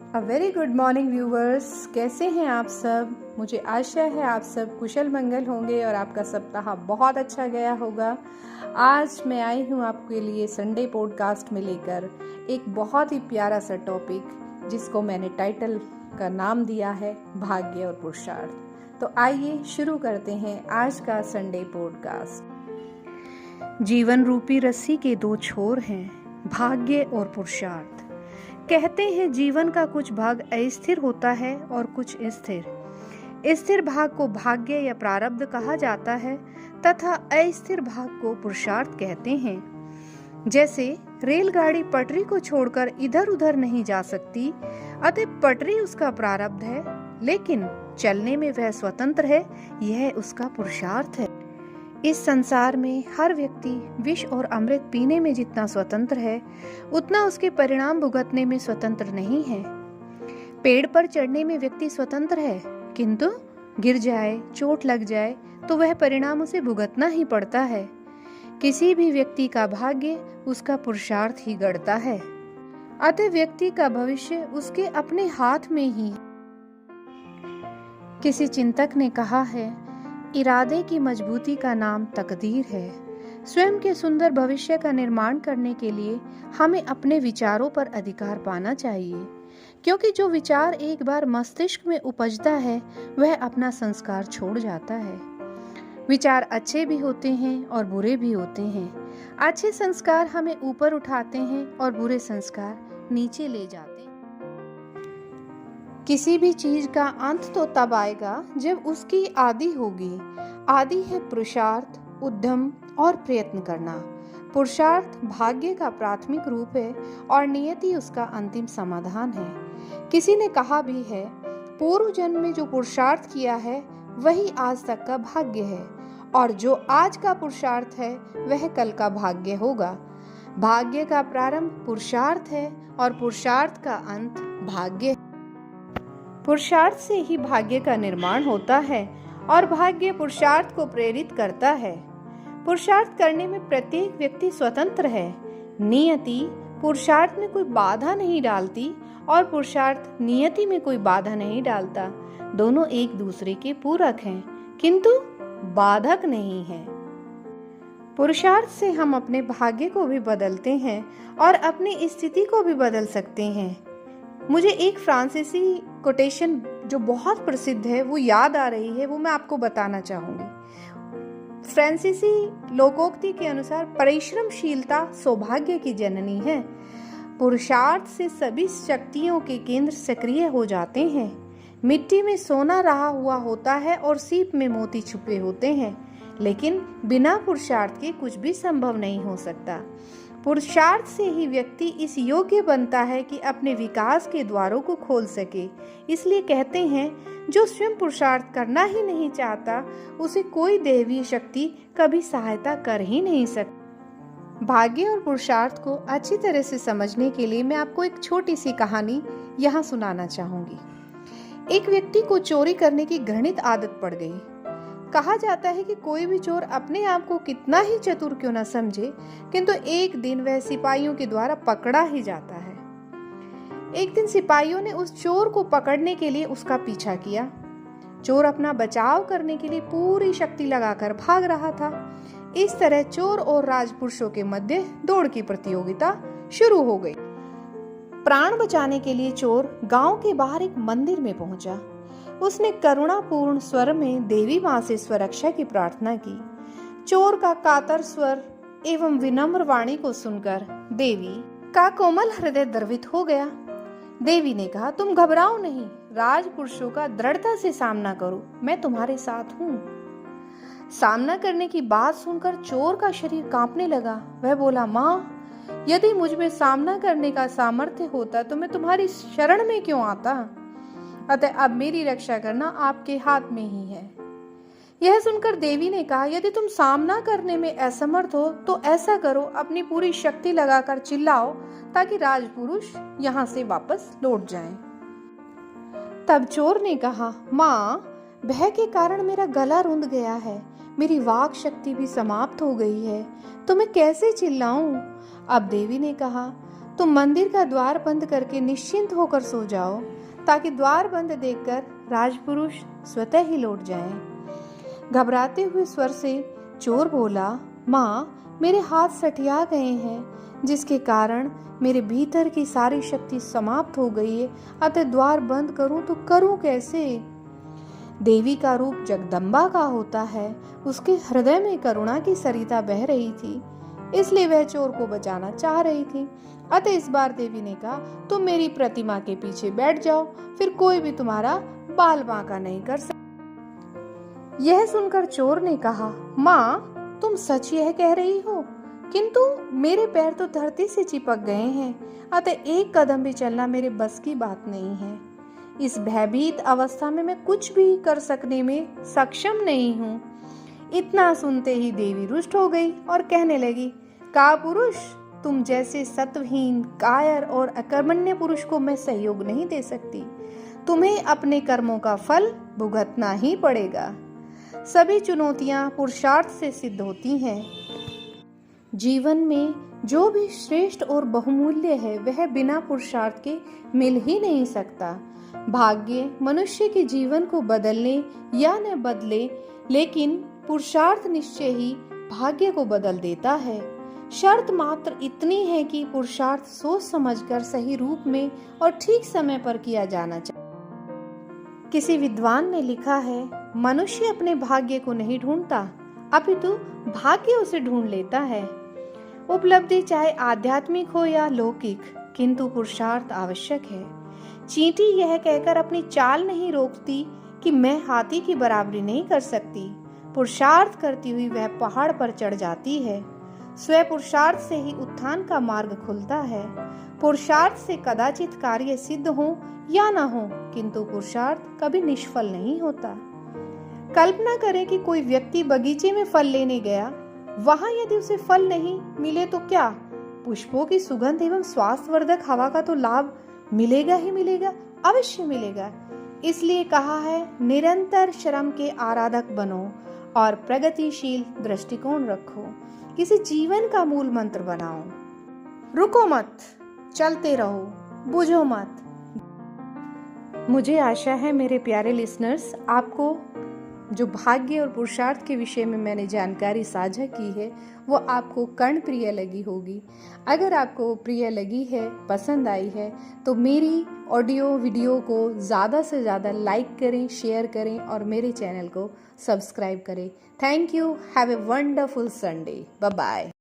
A very good morning viewers, कैसे हैं आप सब। मुझे आशा है आप सब कुशल मंगल होंगे और आपका सप्ताह बहुत अच्छा गया होगा। आज मैं आई हूँ आपके लिए संडे पॉडकास्ट में लेकर एक बहुत ही प्यारा सा टॉपिक, जिसको मैंने टाइटल का नाम दिया है भाग्य और पुरुषार्थ। तो आइए शुरू करते हैं आज का संडे पॉडकास्ट। जीवन रूपी रस्सी के दो छोर हैं, भाग्य और पुरुषार्थ। कहते हैं जीवन का कुछ भाग अस्थिर होता है और कुछ स्थिर। स्थिर भाग को भाग्य या प्रारब्ध कहा जाता है तथा अस्थिर भाग को पुरुषार्थ कहते हैं। जैसे रेलगाड़ी पटरी को छोड़कर इधर उधर नहीं जा सकती, अतः पटरी उसका प्रारब्ध है, लेकिन चलने में वह स्वतंत्र है, यह उसका पुरुषार्थ है। इस संसार में हर व्यक्ति विष और अमृत पीने में जितना स्वतंत्र है, उतना उसके परिणाम भुगतने में स्वतंत्र नहीं है। पेड़ पर चढ़ने में व्यक्ति स्वतंत्र है, किंतु गिर जाए, चोट लग जाए तो वह परिणाम उसे भुगतना ही पड़ता है। किसी भी व्यक्ति का भाग्य उसका पुरुषार्थ ही गढ़ता है, अतः व्यक्ति का भविष्य उसके अपने हाथ में ही है। किसी चिंतक ने कहा है, इरादे की मजबूती का नाम तकदीर है। स्वयं के सुंदर भविष्य का निर्माण करने के लिए हमें अपने विचारों पर अधिकार पाना चाहिए, क्योंकि जो विचार एक बार मस्तिष्क में उपजता है वह अपना संस्कार छोड़ जाता है। विचार अच्छे भी होते हैं और बुरे भी होते हैं। अच्छे संस्कार हमें ऊपर उठाते हैं और बुरे संस्कार नीचे ले जाते हैं। किसी भी चीज का अंत तो तब आएगा जब उसकी आदि होगी। आदि है पुरुषार्थ, उद्यम और प्रयत्न करना। पुरुषार्थ भाग्य का प्राथमिक रूप है और नियति उसका अंतिम समाधान है। किसी ने कहा भी है, पूर्व जन्म में जो पुरुषार्थ किया है वही आज तक का भाग्य है, और जो आज का पुरुषार्थ है वह कल का भाग्य होगा। भाग्य का प्रारंभ पुरुषार्थ है और पुरुषार्थ का अंत भाग्य है। पुरुषार्थ से ही भाग्य का निर्माण होता है और भाग्य पुरुषार्थ को प्रेरित करता है। पुरुषार्थ करने में प्रत्येक व्यक्ति स्वतंत्र है। नियति पुरुषार्थ में कोई बाधा नहीं डालती और पुरुषार्थ नियति में कोई बाधा नहीं डालता। दोनों एक दूसरे के पूरक हैं, किंतु बाधक नहीं हैं। पुरुषार्थ से हम अपने भाग्य को भी बदलते हैं और अपनी स्थिति को भी बदल सकते हैं। मुझे एक फ्रांसीसी कोटेशन जो बहुत प्रसिद्ध है वो याद आ रही है, वो मैं आपको बताना चाहूंगी। फ्रांसीसी लोकोक्ति के अनुसार परिश्रमशीलता सौभाग्य की जननी है। पुरुषार्थ से सभी शक्तियों के केंद्र सक्रिय हो जाते हैं। मिट्टी में सोना रहा हुआ होता है और सीप में मोती छुपे होते हैं, लेकिन बिना पुरुषार्थ के कुछ भी संभव नहीं हो सकता। पुरुषार्थ से ही व्यक्ति इस योग्य बनता है कि अपने विकास के द्वारों को खोल सके। इसलिए कहते हैं, जो स्वयं पुरुषार्थ करना ही नहीं चाहता उसे कोई दैवीय शक्ति कभी सहायता कर ही नहीं सकती। भाग्य और पुरुषार्थ को अच्छी तरह से समझने के लिए मैं आपको एक छोटी सी कहानी यहाँ सुनाना चाहूंगी। एक व्यक्ति को चोरी करने की घृणित आदत पड़ गई। कहा जाता है कि कोई भी चोर अपने आप को कितना ही चतुर क्यों न समझे, किंतु एक दिन वह सिपाहियों के द्वारा पकड़ा ही जाता है। एक दिन सिपाहियों ने उस चोर को पकड़ने के लिए उसका पीछा किया। चोर अपना बचाव करने के लिए पूरी शक्ति लगाकर भाग रहा था। इस तरह चोर और राजपुरुषों के मध्य दौड़ की प्रतियोगिता शुरू हो गई। प्राण बचाने के लिए चोर गांव के बाहर एक मंदिर में पहुंचा। उसने करुणापूर्ण स्वर में देवी मां से स्वरक्षा की प्रार्थना की। चोर का कातर स्वर एवं विनम्र वाणी को सुनकर देवी का कोमल हृदय द्रवित हो गया। देवी ने कहा, तुम घबराओ नहीं, राजपुरुषों का दृढ़ता से सामना करो, मैं तुम्हारे साथ हूँ। सामना करने की बात सुनकर चोर का शरीर कांपने लगा। वह बोला, माँ, यदि मुझ में सामना करने का सामर्थ्य होता तो मैं तुम्हारी शरण में क्यों आता। अतः अब मेरी रक्षा करना आपके हाथ में ही है। यह सुनकर देवी ने कहा, यदि तुम सामना करने में असमर्थ हो तो ऐसा करो, अपनी पूरी शक्ति लगाकर चिल्लाओ ताकि राजपुरुष यहाँ से वापस लौट जाएं। तब चोर ने कहा, माँ, भय के कारण मेरा गला रुंध गया है, मेरी वाक शक्ति भी समाप्त हो गई है, तो मैं कैसे चिल्लाऊं। अब देवी ने कहा, तुम मंदिर का द्वार बंद करके निश्चिंत होकर सो जाओ, ताकि द्वार बंद देखकर राजपुरुष स्वतः ही लौट जाएं। घबराते हुए स्वर से चोर बोला, माँ, मेरे हाथ सठिया गए हैं, जिसके कारण मेरे भीतर की सारी शक्ति समाप्त हो गई है। अतः द्वार बंद करूं तो करूं कैसे? देवी का रूप जगदम्बा का होता है। उसके हृदय में करुणा की सरिता बह रही थी, इसलिए वह चोर को बचाना चाह रही थी। अतः इस बार देवी ने कहा, तुम मेरी प्रतिमा के पीछे बैठ जाओ, फिर कोई भी तुम्हारा बाल बांका नहीं कर सकता। यह सुनकर चोर ने कहा, माँ, तुम सच यह कह रही हो, किंतु मेरे पैर तो धरती से चिपक गए हैं, अतः एक कदम भी चलना मेरे बस की बात नहीं है। इस भयभीत अवस्था में मैं कुछ भी कर सकने में सक्षम नहीं हूँ। इतना सुनते ही देवी रुष्ट हो गई और कहने लगी, कापुरुष, तुम जैसे सत्वहीन, कायर और अकर्मण्य पुरुष को मैं सहयोग नहीं दे सकती। तुम्हें अपने कर्मों का फल भुगतना ही पड़ेगा। सभी चुनौतियां पुरुषार्थ से सिद्ध होती हैं। जीवन में जो भी श्रेष्ठ और बहुमूल्य है, वह बिना पुरुषार्थ के मिल ही नहीं सकता। भाग्य मनुष्य के जीवन को बदलने या न बदले, लेकिन पुरुषार्थ निश्चय ही भाग्य को बदल देता है। शर्त मात्र इतनी है कि पुरुषार्थ सोच समझकर सही रूप में और ठीक समय पर किया जाना चाहिए। किसी विद्वान ने लिखा है, मनुष्य अपने भाग्य को नहीं ढूंढता, अपितु भाग्य उसे ढूंढ लेता है। उपलब्धि चाहे आध्यात्मिक हो या लौकिक, किंतु पुरुषार्थ आवश्यक है। चींटी यह कहकर अपनी चाल नहीं रोकती कि मैं हाथी की बराबरी नहीं कर सकती। पुरुषार्थ करती हुई वह पहाड़ पर चढ़ जाती है। स्वयं पुरुषार्थ से ही उत्थान का मार्ग खुलता है। पुरुषार्थ से कदाचित कार्य सिद्ध हो या न हो, किंतु पुरुषार्थ कभी निष्फल नहीं होता। कल्पना करें कि कोई व्यक्ति बगीचे में फल लेने गया, वहां यदि उसे फल नहीं मिले तो क्या, पुष्पों की सुगंध एवं स्वास्थ्यवर्धक हवा का तो लाभ मिलेगा ही मिलेगा, अवश्य मिलेगा। इसलिए कहा है, निरंतर श्रम के आराधक बनो और प्रगतिशील दृष्टिकोण रखो। इसे जीवन का मूल मंत्र बनाओ। रुको मत, चलते रहो, बुझो मत। मुझे आशा है मेरे प्यारे लिसनर्स, आपको जो भाग्य और पुरुषार्थ के विषय में मैंने जानकारी साझा की है वो आपको कर्णप्रिय लगी होगी। अगर आपको प्रिय लगी है, पसंद आई है, तो मेरी ऑडियो वीडियो को ज़्यादा से ज़्यादा लाइक करें, शेयर करें और मेरे चैनल को सब्सक्राइब करें। Thank you. Have a wonderful Sunday. Bye bye.